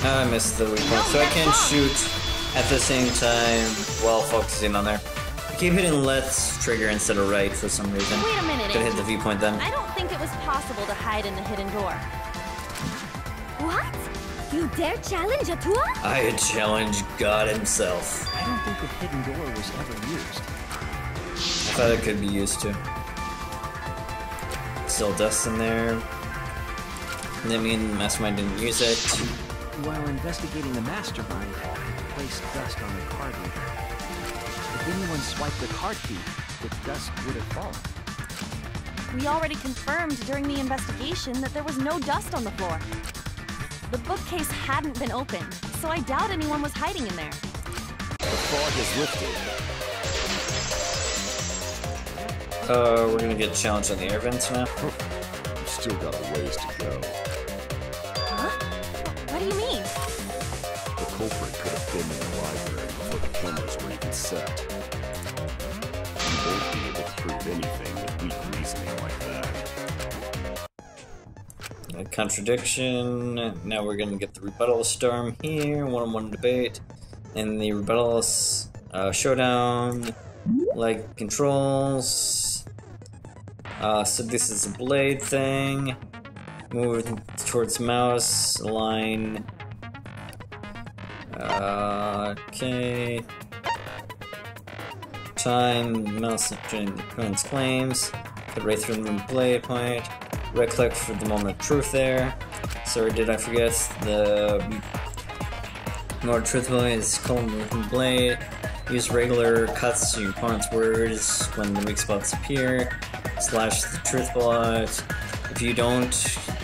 A: I missed the weak point, so I can't shoot at the same time while focusing on there. I keep hitting let's trigger instead of right for some reason.
C: Wait a minute.
A: Could hit the viewpoint then.
C: I don't think it was possible to hide in the hidden door.
H: What? You dare challenge Atua?
A: I challenge God himself.
I: I don't think the hidden door was ever used.
A: I thought it could be used to. Still dust in there. That mean the mastermind didn't use it.
I: While investigating the mastermind, I placed dust on the card reader. If anyone swiped the card key, the dust would have fallen.
C: We already confirmed during the investigation that there was no dust on the floor. The bookcase hadn't been opened, so I doubt anyone was hiding in there.
E: the fog has lifted.
A: We're gonna get challenged on the air vents now.
E: You've still got a ways to go.
C: Huh? What do you mean?
E: The culprit could have been in the library before the cameras were even set. You won't be able to prove anything with weak reasoning like that.
A: A contradiction. Now we're gonna get the rebuttal storm here. One-on-one debate. And the rebuttal showdown. Like controls. So this is a blade thing. Move towards mouse. Align. Okay. Time. Mouse join the opponent's claims. Cut right through the blade point. Right click for the moment of truth there. Sorry, did I forget? The more truthful is colon moving blade. Use regular cuts to your opponent's words when the weak spots appear. Slash the truth bullet. If you don't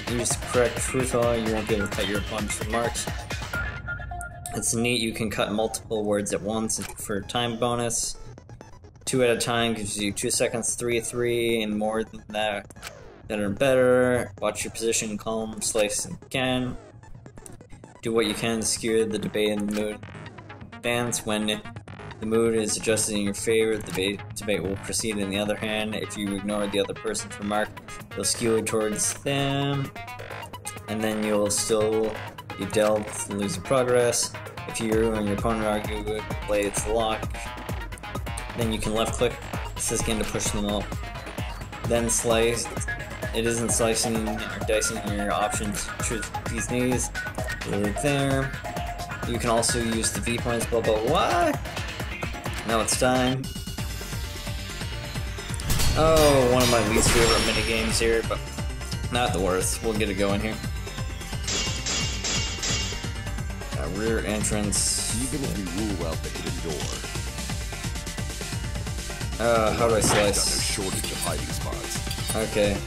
A: use the correct truth bullet, you won't be able to cut your opponent's remarks. It's neat, you can cut multiple words at once for a time bonus. 2 at a time gives you 2 seconds, 3, and more than that. Better and better. Watch your position, calm, slice if you can. Do what you can to secure the debate in the mood. Advance when the mood is adjusted in your favor. The debate will proceed. On the other hand, if you ignore the other person's remark, you'll skew it towards them, and then you'll still be dealt losing progress. If you and your opponent argue with Blade's lock, then you can left click this game to push them up. Then slice. It isn't slicing or dicing your options. Choose these knees. Right there. You can also use the V points, blah blah blah. Now it's time. Oh, one of my least favorite mini games here, but not the worst. We'll get it going here. Rear entrance.
E: Even if you rule out the hidden door.
A: How do I slice?
E: Got no shortage of hiding spots.
A: Okay.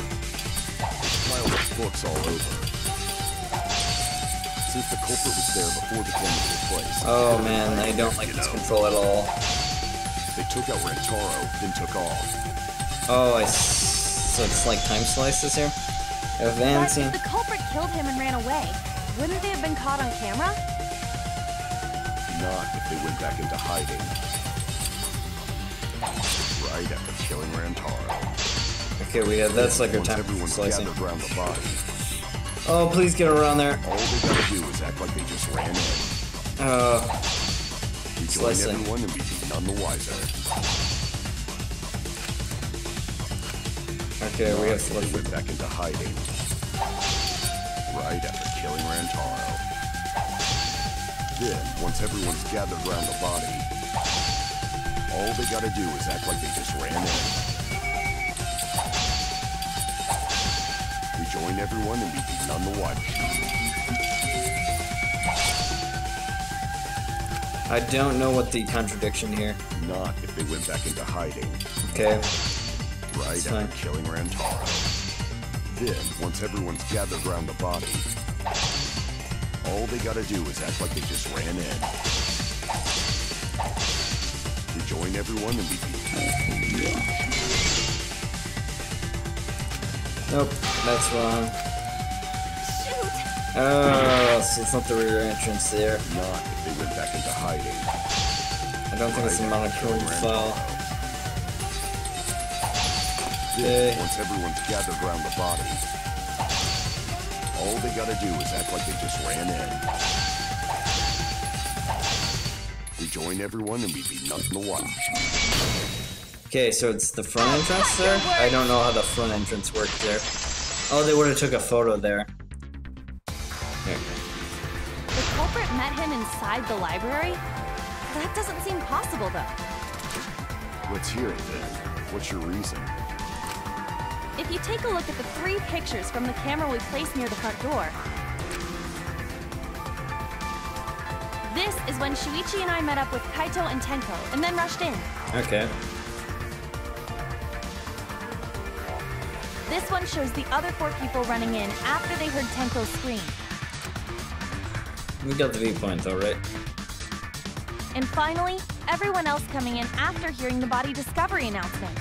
E: Piles of books all over. Since the culprit was there before the camera was placed.
A: Oh man, I don't like this control at all.
E: They took out Rantaro, then took off.
A: Oh, so it's like time slices here? Advancing.
C: But if the culprit killed him and ran away, wouldn't they have been caught on camera?
E: Not if they went back into hiding. Right after killing Rantaro.
A: Okay, that's like our time
E: everyone
A: slicing.
E: gathered around the body.
A: Oh, please get around there.
E: All they gotta do is act like they just ran in. Rejoin everyone and be none the wiser.
A: Okay, we have to
E: went back into hiding. Right after killing Rantaro. Then, once everyone's gathered around the body, all they gotta do is act like they just ran in. Rejoin everyone and be none the wiser.
A: I don't know what the contradiction here.
E: Not if they went back into hiding.
A: Okay.
E: Right after killing Rantaro. Then, once everyone's gathered around the body, all they gotta do is act like they just ran in. Rejoin everyone and be
A: Nope, that's wrong.
C: Shoot!
A: Oh, so it's not the rear entrance there.
E: Not if they went back into hiding.
A: I don't think it's the monochrome file.
E: Then, once everyone's gathered around the body, all they gotta do is act like they just ran in. Rejoin everyone and be nothing to watch.
A: Okay, so it's the front entrance there? I don't know how the front entrance worked there. Oh, they would have took a photo there. Here.
C: The culprit met him inside the library? That doesn't seem possible, though.
E: Let's hear it then. What's your reason?
C: If you take a look at the 3 pictures from the camera we placed near the front door. This is when Shuichi and I met up with Kaito and Tenko, and then rushed in.
A: Okay.
C: This one shows the other 4 people running in after they heard Tenko scream.
A: We got the viewpoint though, right?
C: And finally, everyone else coming in after hearing the body discovery announcement.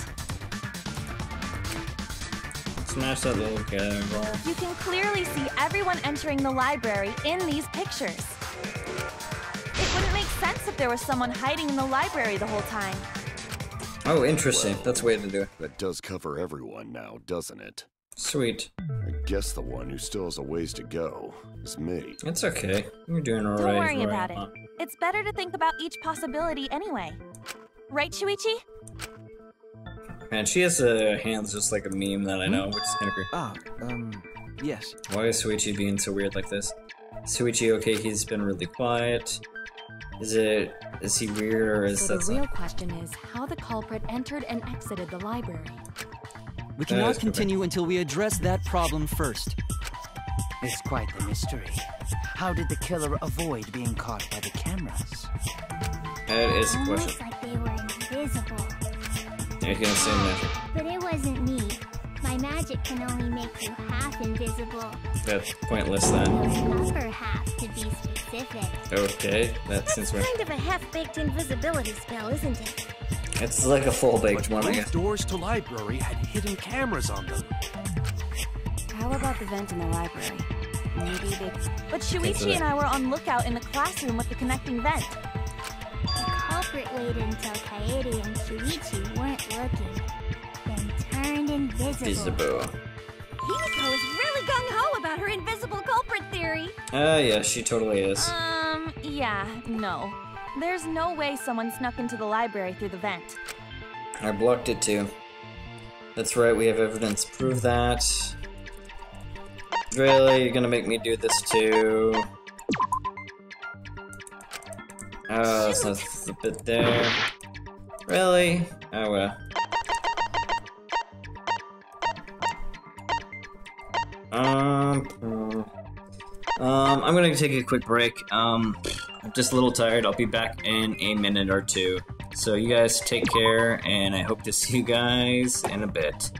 A: Smash that little cannonball.
C: You can clearly see everyone entering the library in these pictures. It wouldn't make sense if there was someone hiding in the library the whole time.
A: Oh, interesting. That's a way to do it.
E: That does cover everyone now, doesn't it?
A: Sweet.
E: I guess the one who still has a ways to go is me.
A: It's okay. You're doing alright.
C: Don't worry about it. It's better to think about each possibility anyway. Right, Shuichi?
A: Man, she has hands just like a meme that I know, which is kind of
I: weird. Yes.
A: Why is Shuichi being so weird like this? Shuichi, okay, he's been really quiet. Is he weird or is
M: so
A: that
M: the real question is how the culprit entered and exited the library.
I: We cannot continue until we address that problem first.
G: It's quite the mystery. How did the killer avoid being caught by the cameras?
A: That is a question.
H: Almost like they were invisible.
A: I can say magic.
H: But it wasn't me. My magic can only make you half invisible.
A: That's pointless then.
H: The upper half to be specific.
A: Okay,
H: That's kind of a half-baked invisibility spell, isn't it?
A: It's like a full-baked one, I guess.
F: Doors to library had hidden cameras on them.
M: How about the vent in the library? Maybe they...
C: But Shuichi and I were on lookout in the classroom with the connecting vent.
H: The culprit waited until Kaede and Shuichi weren't looking, then turned invisible.
C: Himiko is really gung-ho about her invisible culprit theory.
A: Yeah, she totally is.
C: Yeah, no. There's no way someone snuck into the library through the vent.
A: I blocked it too. That's right, we have evidence to prove that. Really? You're gonna make me do this too? Oh, that's a bit there. Really? Oh well. I'm gonna take a quick break. I'm just a little tired. I'll be back in a minute or two. So you guys take care, and I hope to see you guys in a bit.